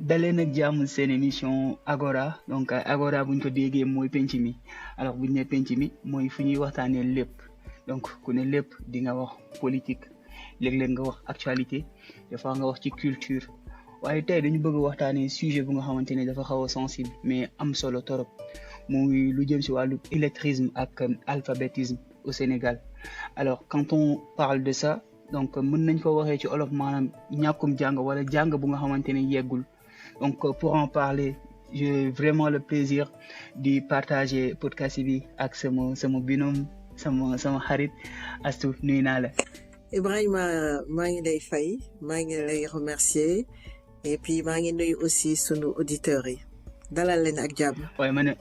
daleen ak jàmm seen émission Agora donc Agora buñ ko déggee mooy penc mi alors buñ ne penc mi mooy fu ñuy waxtaanee lépp donc ku ne lépp di nga wax politique léeg-léeg nga wax actualité des fois nga wax ci culture waaye tey dañu bëgg waxtaanee sujet bu nga xamante ne dafa xaw a sensible mais am solo torop muy lu jëm si wàllu illettrisme ak alphabétisme au Sénégal. Alors quand on parle de ça donc mën nañ ko waxee ci olof maanaam ñàkkum jàng wala jàng bu nga xamante ne yeggul. Donc pour en parler j'ai vraiment le plaisir de partager podcast bi ak sama binôme sama xarit Astou nuyu naa la. Ibrahima maa ngi lay fay maa ngi lay remercier et puis maa ngi nuyu aussi sunu auditeurs yi dalal leen ak jàmm.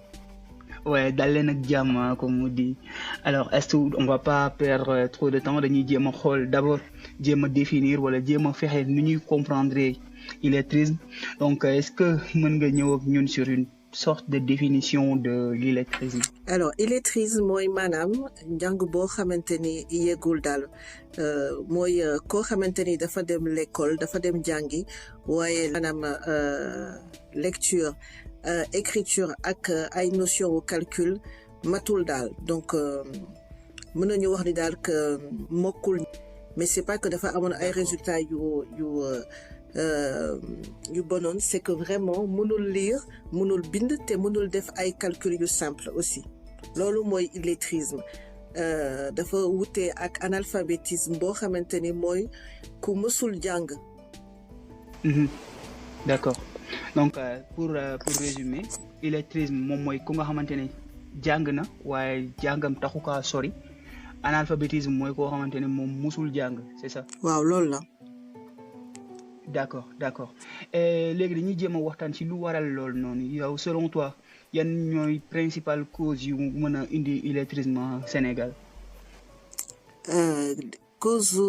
Ouais, dal leen ak jàmm comme on dit. Alors Astou on va pas perdre trop de temps dañuy jéem a xool d'abord jéem a définir wala jéem a fexe nu ñuy comprendre illettrisme. Donc est-ce que mën nga ñëw ak ñun sur une sorte de définition de l'illettrisme? Alors illettrisme mooy maanaam njàng boo xamante ni yeggul daal mooy koo xamante ni dafa dem l'école dafa dem jàngi waaye maanaam lecture écriture ak ay notion au calcul matul daal donc mën nañu wax ni daal que mokkul mais c'est pas que dafa amoon ay résultats yu bonoon c'est que vraiment mënul lire mënul bind te mënul def ay calcul yu simple aussi loolu mooy illettrisme dafa wute ak analphabétisme boo xamante ni mooy ku mësul jàng. D'accord donc pour résumer illettrisme moom mooy ku nga xamante ne jàng na waaye jàngam taxu kaa sori analphabétisme mooy koo xamante ne moom musul jàng c'est ça. waaw loolu la. D'accord léegi dañuy jéem a waxtaan ci lu waral loolu noonu yow selon toi yan ñooy principales causes yu mën a indi illettrisme Sénégal. Cause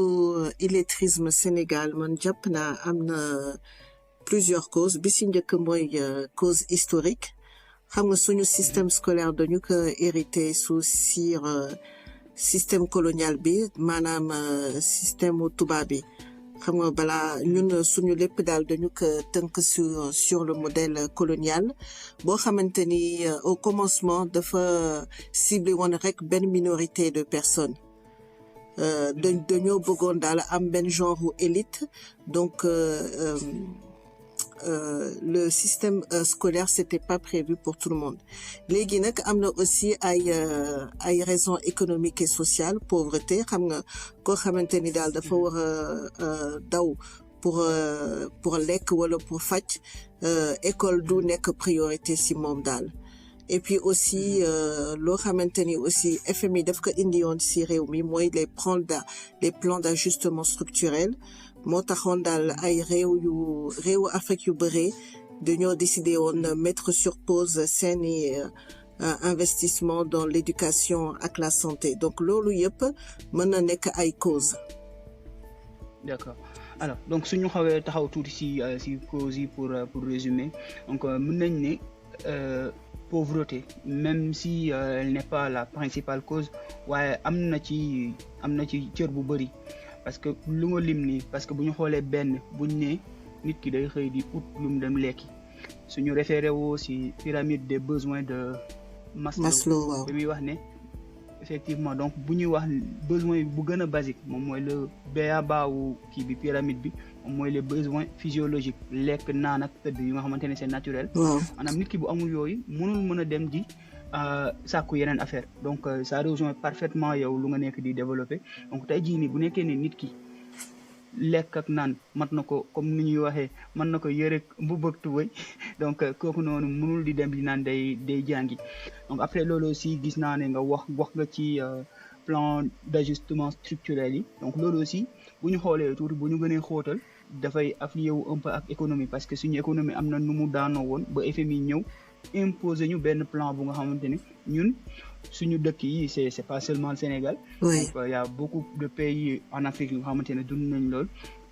illettrisme Sénégal man jàpp naa am na plusieurs causes bi ci njëkk mooy cause historique xam nga suñu système scolaire dañu ko hérité sous système colonial bi maanaam système tubaab bi xam nga balaa ñun suñu lépp daal dañu ko tënk sur le modèle colonial boo xamante ni au commencement dafa ciblé woon rek benn minorité de personnes dañoo bëggoon daal am benn genre élite donc le système scolaire c'était pas prévu pour tout le monde léegi nag am na aussi ay raisons économiques et sociales pauvreté xam nga koo xamante ni daal dafa war a daw pour lekk wala pour faj école du nekk priorité ci moom daal et puis aussi loo xamante ni aussi FMI daf ko indi woon ci réew mi mooy les plans d'ajustement structurel moo taxoon daal ay réewu Afrique yu bëre dañoo décidé woon mettre sur pause seeni investissement dans l'éducation ak la santé donc loolu yëpp mën na nekk ay causes. D'accord alors donc suñu xawee taxaw tuuti ci causes yi pour résumer donc mën nañ ne pauvreté même si elle n'est pas la principale cause waaye am na ci cër bu bëri. Parce que lu nga lim nii parce que bu ñu xoolee benn buñ ne nit ki day xëy di ut lu mu dem lekki suñu référé woo ci pyramide des besoins de Maslow waaw bi muy wax ne effectivement donc bu ñuy wax besoin bu gën a basique moom mooy le b.a.-ba wu kii bi pyramide bi moom mooy les besoins physiologiques lekk naan ak tëdd yi nga xamante ne c'est naturel. maanaam nit ki bu amul yooyu mënul mën a dem di sàkku yeneen affaire donc ça rejoint parfaitement yow lu nga nekk di développer donc tey jii nii bu nekkee ne nit ki lekk ak naan mat na ko comme ni ñuy waxee mën na ko yëre mbubb ak tubëy donc kooku noonu mënul di dem di naan day jàngi donc après loolu aussi gis naa ne nga wax nga ci plan d'ajustement structurel yi donc loolu aussi bu ñu xoolee tuuti bu ñu gënee xóotal dafay affilié wu un peu ak économie parce que suñu économie am na nu mu daanoo woon ba FMI ñëw imposer ñu benn plan bu nga xamante ne ñun suñu dëkk yi c'est pas seulement le Sénégal. Oui. Donc il y a beaucoup de pays en Afrique yu nga xamante ne dund nañ lool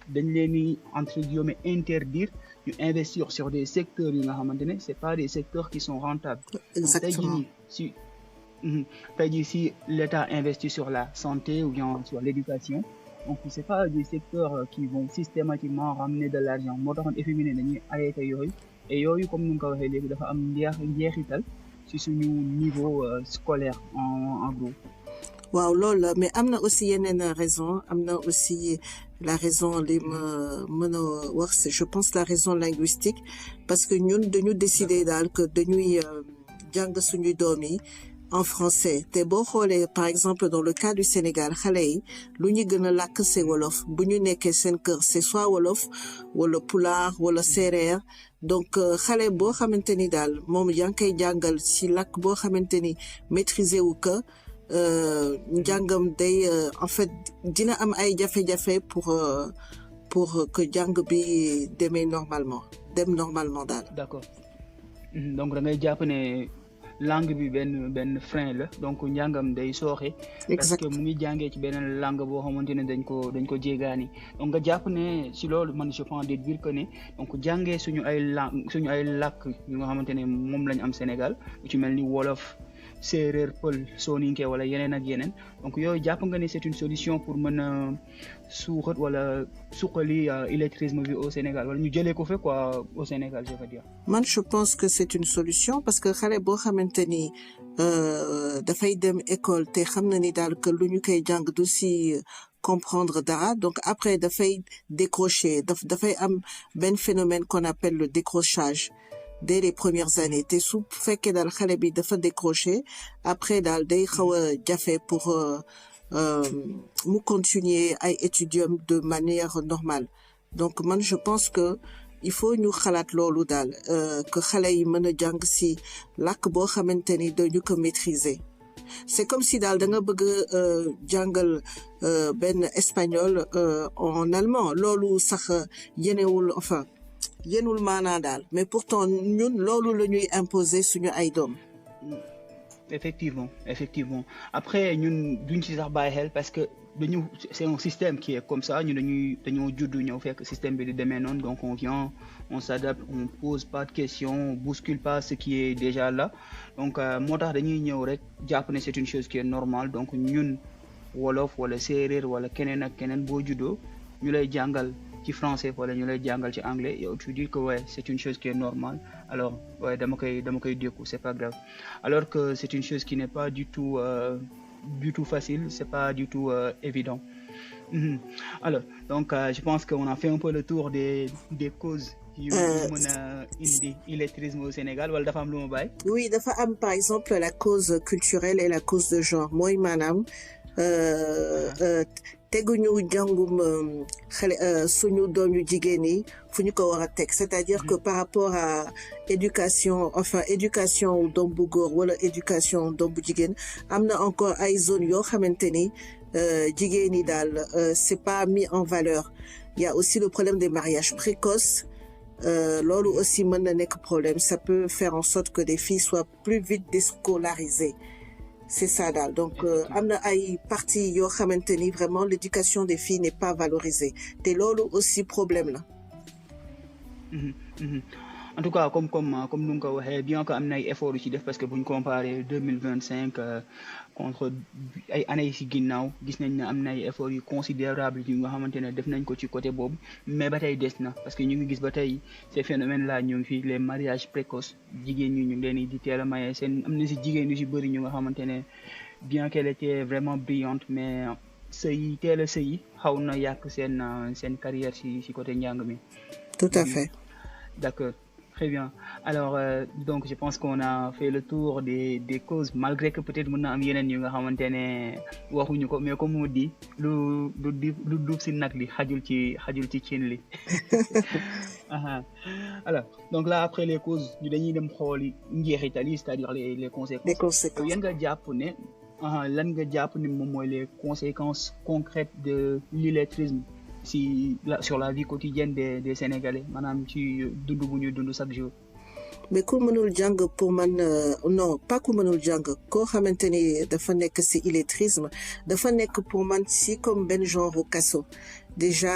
dañ leen di entre guillemets interdire ñu investir sur des secteurs yi nga xamante ne c'est pas des secteurs qui sont rentables. Exactement. Tey jii si l'État investit sur la santé ou bien sur l'éducation donc c'est pas des secteurs qui vont systématiquement ramener de l'argent moo taxoon FMI ne dañuy arrêté yooyu et yooyu comme ni nga ko waxee léegi dafa am njeexital ci suñu niveau scolaire en gros. waaw loolu la mais am na aussi yeneen raison am na aussi la raison li ma mën a wax je pense la raison linguistique parce que ñun dañu décider daal que dañuy jàng suñuy doom yi en français te boo xoolee par exemple dans le cas du Sénégal xale yi lu ñu gën a làkk c'est wolof bu ñu nekkee seen kër c'est soit wolof wala pulaar wala séeréer donc xale boo xamante ni daal moom yaa ngi koy jàngal ci làkk boo xamante ni maîtriser wu ko njàngam day en fait dina am ay jafe-jafe pour que jàng bi demee normalement daal. D'accord donc da ngay jàpp ne langue bi benn frein la donc njàngam day sooxe. parce que mu ngi jàngee ci beneen langue boo xamante ne dañ ko jéegaani donc nga jàpp ne si loolu man je pense déduire que ne donc jàngee suñu ay làkk yu nga xamante ne moom lañ am Sénégal lu ci mel ni wolof. séeréer pël soninke wala yeneen ak yeneen donc yooyu jàpp nga ni c'est une solution pour mën a suuxat wala suqali illettrisme bi au Sénégal wala ñu jëlee ko fa quoi au Sénégal je veux dire. man je pense que c'est une solution parce que xale boo xamante ni dafay dem école te xam na ni daal que lu ñu koy jàng du si comprendre dara donc après dafay décrocher dafay am benn phénomène qu'on appelle le décrochage. dès les premières années te su fekkee daal xale bi dafa décrocher après daal day xaw a jafe pour mu continuer ay étudier de manière normale donc man je pense que il faut ñu xalaat loolu daal que xale yi mën a jàng ci làkk boo xamante ni dañu ko maîtriser c'est comme si daal da nga bëgg jàngal benn espagnol en allemand loolu sax yenewul enfin yenul maanaa daal mais pourtant ñun loolu la ñuy imposer suñu ay doom. effectivement après ñun duñ ci sax bàyyi xel parce que c'est un système qui est comme ça ñu dañoo juddu ñëw fekk système bi di demee noonu donc on vient on s'adapte on pose pas de questions on bouscule pas ce qui est déjà là donc moo tax dañuy ñëw rek jàpp ne c'est une chose qui est normale donc ñun wolof wala séeréer wala keneen ak keneen boo juddoo ñu lay jàngal ci français wala ñu lay jàngal ci anglais yow tu dis que ouais c'est une chose qui est normale alors ouais dama koy dékku c'est pas grave alors que c'est une chose qui n'est pas du tout facile c'est pas du tout évident alors donc je pense qu'on a fait un peu le tour des causes yu mën a indi illettrisme au Sénégal wala dafa am lu ma bàyyi. oui dafa am par exemple la cause culturelle et la cause de genre mooy maanaam teguñu jàngum xale suñu doom yu jigéen yi fu ñu ko war a teg c'est-à-dire que par rapport à éducation doom bu góor wala éducation doom bu jigéen am na encore ay zones yoo xamante ni jigéen yi daal c'est pas mis en valeur il y a aussi le problème des mariages précoces loolu aussi mën na nekk problème ça peut faire en sorte que des filles soient plus vite déscolarisées c'est ça daal donc am na ay parties yoo xamante ni vraiment l'éducation des filles n'est pas valorisée te loolu aussi problème la. En tout cas comme nu nga ko waxee bien que am na ay efforts yu ci def parce que buñ comparer 2025 contre ay années yi ci ginnaaw gis nañ ne am na ay efforts yu considérables yu nga xamante ne def nañ ko ci côté boobu mais ba tey des na parce que ñu ngi gis ba tey ces phénomènes là ñu ngi fi les mariages précoces jigéen ñi ñu ngi leen di teel a maye seen am na ci jigéen yu ci bëri ñu nga xamante ne bien qu'elle était vraiment brillante mais teel a sëyi xaw na yàq seen carrière ci côté njàng mi. Tout à fait. D'accord. Très bien. Alors, donc, je pense qu'on a fait le tour des causes, malgré que peut-être mën na am yeneen yu nga xamante ne waxuñu ko mais comme on dit lu duuf si nag li xajul ci cin li. Alors, donc là après les causes ñu dañuy dem xooli njeexital yi c'est-à-dire les conséquences. Les conséquences. yan nga jàpp ne lan nga jàpp ne moom mooy les conséquences concrètes de l'illettrisme sur la vie quotidienne des Sénégalais maanaam ci dund bu ñuy dund chaque jour. mais ku mënul jàng pour man non pas ku mënul jàng koo xamante ni dafa nekk ci illettrisme dafa nekk pour man ci comme benn genre kaso déjà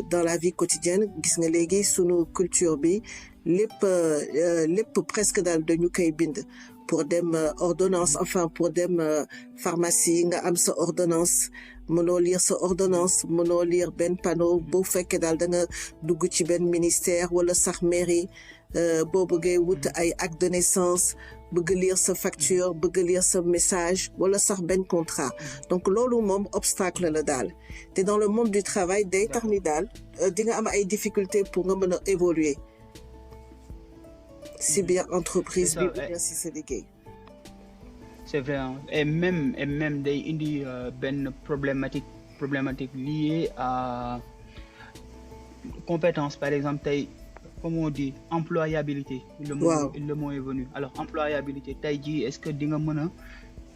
dans la vie quotidienne gis nga léegi sunu culture bi lépp presque daal dañu koy bind pour dem ordonnance enfin pour dem pharmacie nga am sa ordonnance mënoo lire sa ordonnance mënoo lire benn panneau boo fekkee daal da nga dugg ci benn ministère wala sax mairie boo bëggee wut ay acte de naissance bëgg lire sa facture bëgg lire sa message wala sax benn contrat donc loolu moom obstacle la daal te dans le monde du travail day tax ni daal di nga am ay difficultés pour nga mën a évoluer si bien entreprise bi ou bien si sa liggéey. C'est vrai hein. Et même day indi benn problématique liée à compétence par exemple tey comme on dit employabilité le mot est venu alors employabilité tey jii est-ce que di nga mën a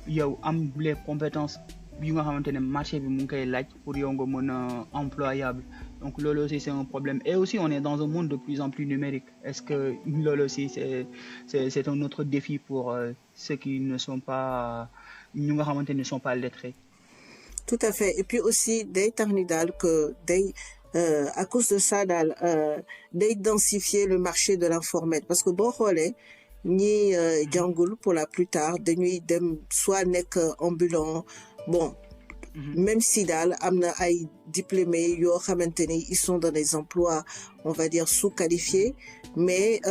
yow am les compétences yi nga xamante ne marché bi mu ngi koy laaj pour yow nga mën a employable donc loolu aussi c'est un problème et aussi on est dans un monde de plus en plus numérique est-ce que loolu aussi c'est un autre défi pour ceux qui ne sont pas ñu nga xamante ne sont pas lettrés. Tout à fait et puis aussi day tax ni daal que day à cause de ça daal day densifier le marché de l'informel parce que boo xoolee ñi jàngul pour la plupart dañuy dem soit nekk ambulant bon même si daal am na ay diplômés yoo xamante ni ils sont dans des emplois on va dire sous-qualifiés mais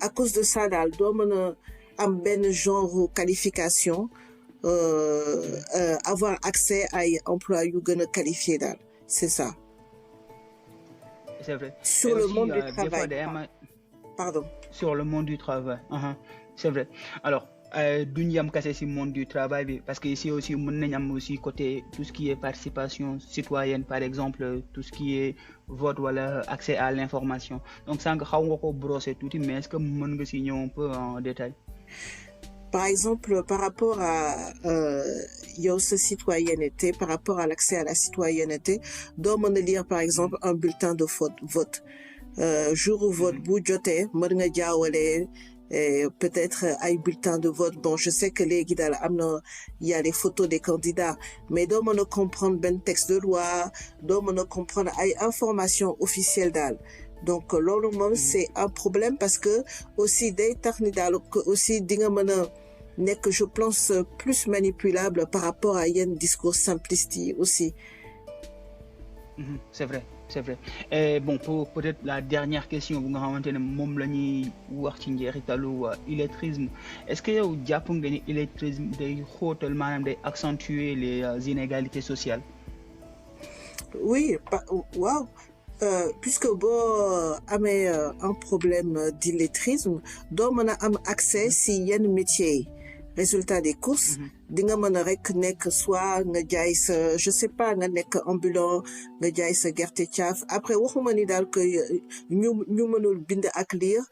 à cause de ça daal doo mën a am benn genre qualification avoir accès ay emplois yu gën a qualifiés daal c'est ça. C'est vrai. Sur le monde du travail. Pardon. Sur le monde du travail. C'est vrai. Alors duñu yam kase ci monde du travail bi parce que ici aussi mën nañ am aussi côté tout ce qui est participation citoyenne par exemple tout ce qui est vote wala accès à l'information donc sànq xaw nga ko brosser tuuti mais est-ce que mën nga ci ñëw un peu en détail. Par exemple, par rapport à sa citoyenneté, par rapport à l'accès à la citoyenneté, doo mën a lire par exemple un bulletin de vote. Jour où vote bu jotee mën nga jaawale peut-être ay bulletin de vote bon je sais que léegi daal am na il y a les photos des candidats mais doo mën a comprendre benn texte de loi doo mën a comprendre ay informations officielles daal. Donc loolu moom c'est un problème parce que aussi day tax ni daal que aussi di nga mën a nekk je pense plus manipulable par rapport à yenn discours simplistes yi aussi. C'est vrai c'est vrai et bon pour peut-être la dernière question bu nga xamante ne moom la ñuy wax ci njeexitalu illettrisme est-ce que yow jàpp nga ni illettrisme day xóotal maanaam day accentuer les inégalités sociales. Oui waaw. Puisque boo amee un problème d'illettrisme doo mën a am accès si yenn métiers yi résultat des courses di nga mën a rek nekk soit nga jaay sa je sais pas nga nekk ambulant nga jaay sa gerte caaf après waxuma ni daal que ñu mënul bind ak lire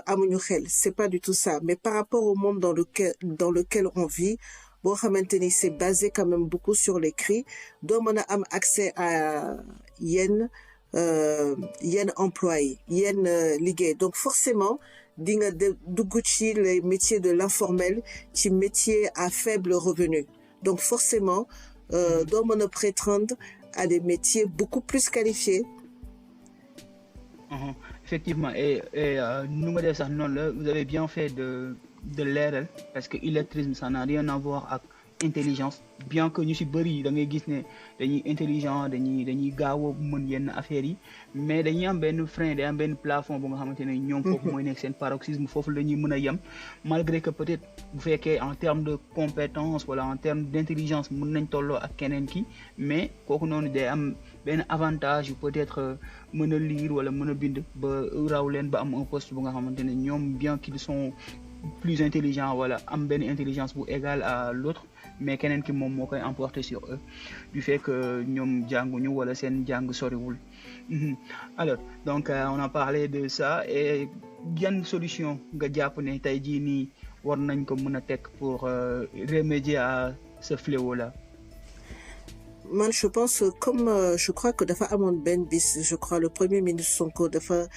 amuñu xel c'est pas du tout ça mais par rapport au monde dans lequel on vit boo xamante ni c'est basé quand même beaucoup sur l'écrit doo mën a am accès à yenn employés yenn liggéey donc forcément di nga dugg ci les métiers de l'informel ci métiers à faible revenu donc forcément doo mën a prétendre à des métiers beaucoup plus qualifiés. Effectivement et nu nga def sax noonu la vous avez bien fait de leeral parce que illettrisme ça n'a rien à voir ak intelligence bien que ñu ci bëri da ngay gis ne dañuy intelligent dañuy gaaw a mën yenn affaires yi mais dañuy am benn frein day am benn plafond bu nga xamante ne ñoom foofu mooy nekk seen paroxysme foofu la ñuy mën a yem malgré que peut-être bu fekkee en termes de compétence wala en termes d'intelligence mën nañ tolloo ak keneen ki mais kooku noonu day am benn avantage yu peut-être mën a lire wala mën a bind ba raw leen ba am un poste bu nga xamante ne ñoom bien qu'ils sont plus intelligents wala am benn intelligence bu égale à l'autre mais keneen ki moom moo koy emporter sur eux du fait que ñoom jànguñu wala seen jàng soriwul. Alors donc on a parlé de ça et yan solution nga jàpp ne tey jii nii war nañ ko mën a teg pour remédier à ce fléau là. Man je pense comme je crois que dafa amoon benn bis je crois le premier ministre Sonko dafa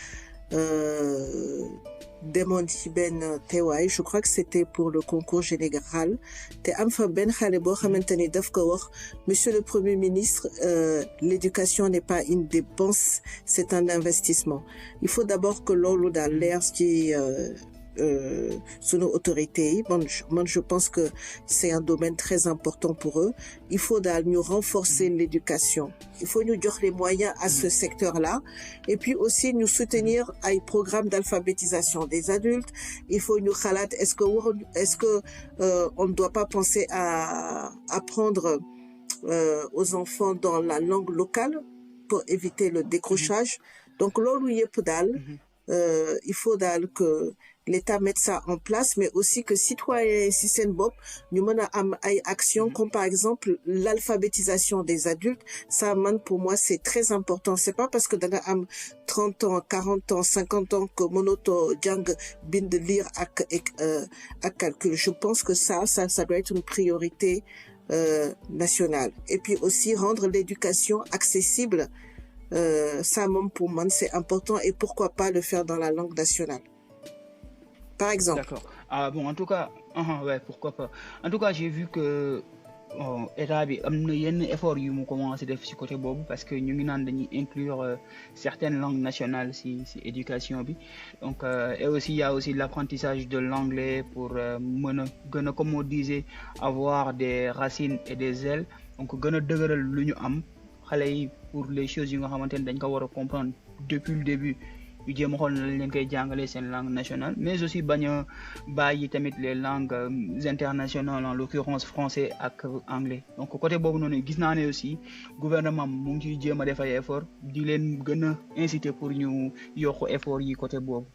demoon ci benn teewaay je crois que c'était pour le concours général te am fa benn xale boo xamante ni daf ko wax monsieur le premier ministre l'éducation n'est pas une dépense c'est un investissement il faut d'abord que loolu daal leer ci sunu autorités yi man je pense que c'est un domaine très important pour eux il faut daal ñu renforcer l'éducation il faut ñu jox les moyens à ce secteur-là et puis aussi ñu soutenir ay programmes d'alphabétisation des adultes il faut ñu xalaat est-ce que on ne doit pas penser à apprendre aux enfants dans la langue locale pour éviter le décrochage donc loolu yëpp daal il faut daal que l'État mette ça en place mais aussi que citoyens si seen bopp ñu mën a am ay actions comme par exemple l'alphabétisation des adultes ça man pour moi c'est très important c'est pas parce que da nga am 30 ans 40 ans 50 ans que mënatoo jàng bind lire ak calcul je pense que ça doit être une priorité nationale et puis aussi rendre l'éducation accessible ça même pour moi c'est important et pourquoi pas le faire dans la langue nationale par exemple. D'accord. Ah bon, en tout cas, ouais, pourquoi pas. En tout cas, j'ai vu que état bi am na yenn effort yu mu commencé def ci côté boobu parce que ñu ngi naan dañuy inclure certaines langues nationales ci éducation bi donc et aussi il y a aussi l'apprentissage de l'anglais pour mën a gën a comme on disait avoir des racines et des ailes donc gën a dëgëral lu ñu am xale yi pour les choses yi nga xamante ne dañ ko war a comprendre depuis le début yu jéem a xool na lañ leen koy jàngalee seen langue nationale mais aussi bañ a bàyyi tamit les langues internationales en l'occurrence français ak anglais donc côté boobu noonu gis naa ne aussi gouvernement mu ngi ciy jéem a def ay effort di leen gën a inciter pour ñu yokk effort yi côté boobu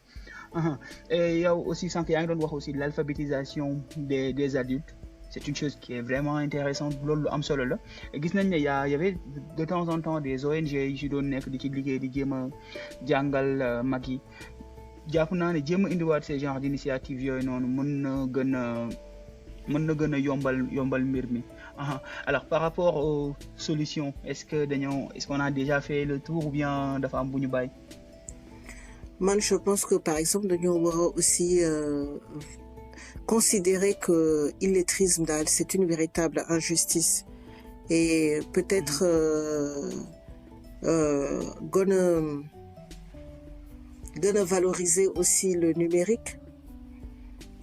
et yow aussi sànq yaa ngi doon wax aussi l'alphabétisation des adultes c'est une chose qui est vraiment intéressante loolu lu am solo la gis nañ ne y avait de temps en temps des ONG yi ci doon nekk di ci liggéey di jéem a jàngal mag yi jàpp naa ne jéem a indiwaat ces genres d'initiative yooyu noonu mën na gën a yombal mbir mi alors par rapport aux solutions est-ce qu'on a déjà fait le tour ou bien dafa am bu ñu bàyyi man je pense que par exemple dañoo war a aussi considérer que l'illettrisme daal c'est une véritable injustice et peut-être gën a valoriser aussi le numérique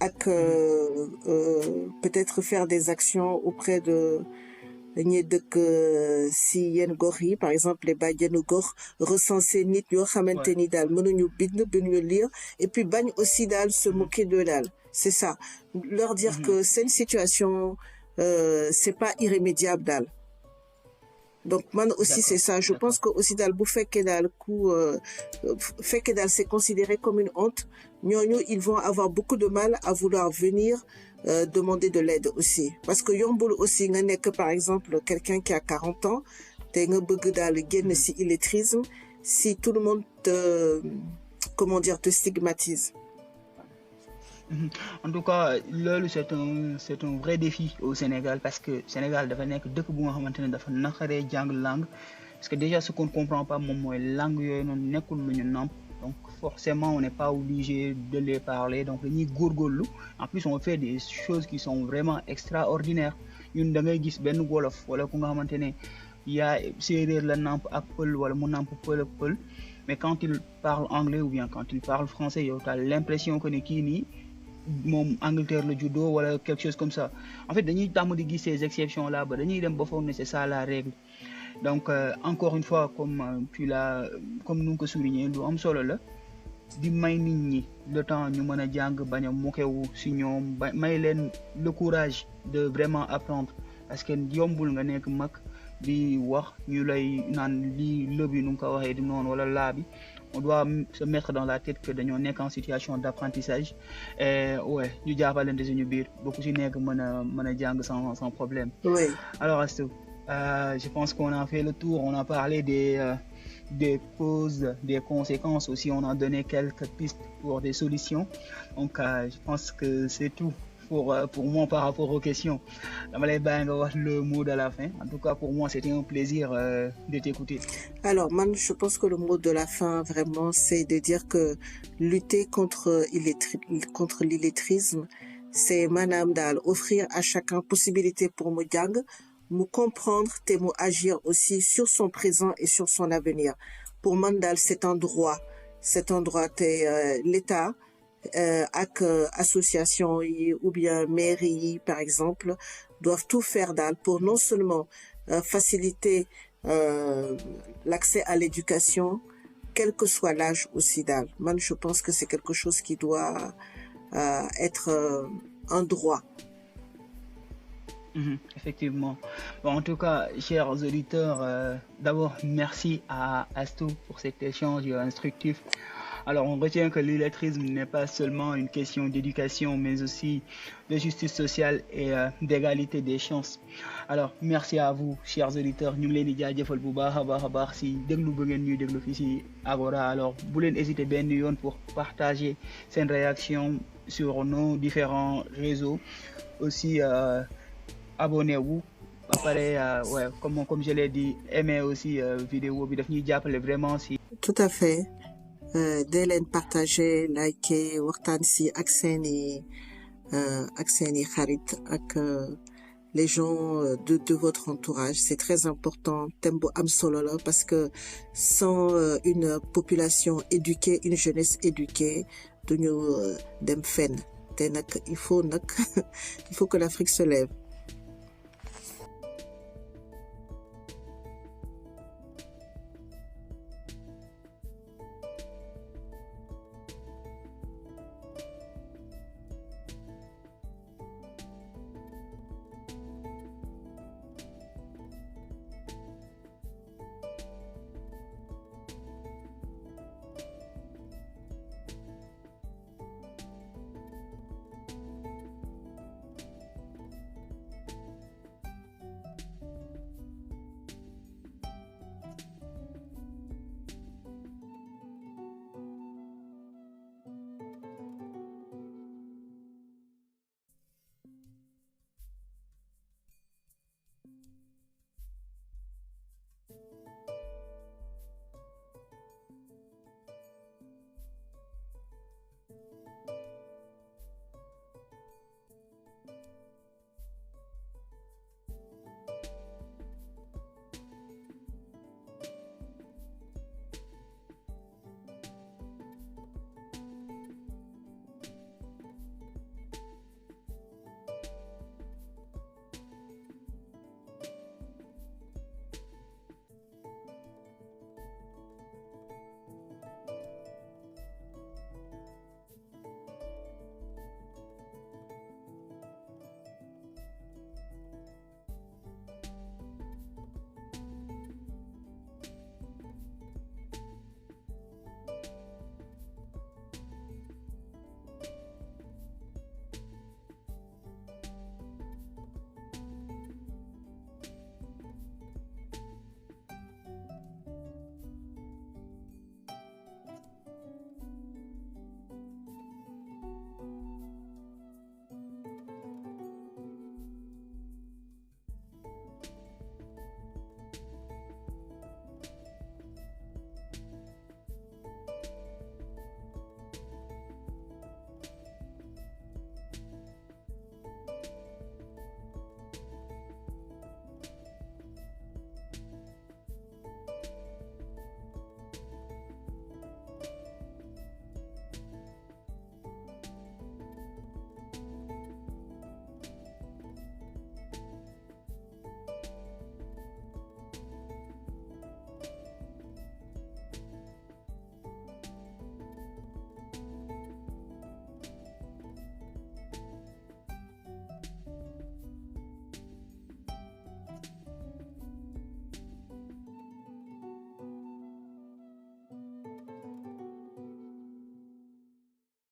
ak peut-être faire des actions auprès de ñi dëkk si yenn gox yi par exemple les bàjjenu gox recenser nit yoo xamante ni daal mënuñu bind lire et puis bañ aussi daal se moquer d'eux daal c'est ça leur dire que c'est une situation c'est pas irrémédiable daal donc man aussi c'est ça je pense que aussi daal bu fekkee daal c'est considéré comme une honte ñooñu ils vont avoir beaucoup de mal à vouloir venir demander de l'aide aussi parce que yombul aussi nga nekk par exemple quelqu'un qui a 40 ans te nga bëgg daal génn ci illettrisme si tout le monde te stigmatise. En tout cas loolu c'est un vrai défi au Sénégal parce que Sénégal dafa nekk dëkk bu nga xamante ne dafa naqaree jàng langue parce que déjà ce qu'on ne comprend pas moom mooy langue yooyu noonu nekkul lu ñu namp donc forcément on n'est pas obligé de les parler donc dañuy góorgóorlu en plus on fait des choses qui sont vraiment extraordinaires ñun da ngay gis benn wolof wala ku nga xamante ne yaa séeréer la namp ak pël wala mu namp pël ak pël mais quand il parle anglais ou bien quand il parle français yow t'as l'impression que ne kii nii moom Angleterre la juddoo wala quelque chose comme ça en fait dañuy tàmm di gis ces exceptions là ba dañuy dem ba foog ne c'est ça la règle donc encore une fois comme nu nga ko souligné lu am solo la di may nit ñi le temps ñu mën a jàng bañ a mokewu si ñoom may leen le courage de vraiment apprendre parce que yombul nga nekk mag di wax ñu lay naan lii lëbi nu nga ko waxee di noonu wala laa bi on doit se mettre dans la tête que dañoo nekk en situation d'apprentissage et ouais ñu jàppalante suñu biir bokku si nekk mën a jàng sans problème. Oui. Alors Astou je pense qu'on a fait le tour on a parlé des causes des conséquences aussi on a donné quelques pistes pour des solutions donc je pense que c'est tout pour moi par rapport aux questions. Dama lay bàyyi nga wax le mot de la fin. En tout cas, pour moi, c'était un plaisir de t'écouter. Alors, man, je pense que le mot de la fin, vraiment, c'est de dire que lutter contre l'illettrisme, c'est manam dal offrir à chacun possibilité pour mu jàng, mu comprendre te mu agir aussi sur son présent et sur son avenir. Pour man dal, c'est un droit. C'est un droit te l'État ak association yi ou bien mairie yi, par exemple, doivent tout faire dal pour non seulement faciliter l'accès à l'éducation, quel que soit l'âge aussi dal. Man, je pense que c'est quelque chose qui doit être un droit. Effectivement. Bon, en tout cas, chers auditeurs, d'abord, merci à Astou pour cet échange instructif. Alors, on retient que l'illettrisme n'est pas seulement une question d'éducation, mais aussi de justice sociale et d'égalité des chances. Alors, merci à vous, chers auditeurs. Ñu ngi leen di jaajëfal bu baax a baax si déglu ba ngeen ñuy déglu fii si Agora. Alors, bu leen hésiter benn yoon pour partager seen réaction sur nos différents réseaux. Aussi, abonnez-vous. Ba pare, ouais, comme je l'ai dit, aimez aussi vidéo bi daf ñuy jàppale vraiment si. Tout à fait. Dee leen partager, liker, waxtaan si ak seeni xarit ak les gens de votre entourage. C'est très important. Thème bu am solo la parce que sans une population éduquée, une jeunesse éduquée, duñu dem fenn. Te nag il faut que l'Afrique se lève.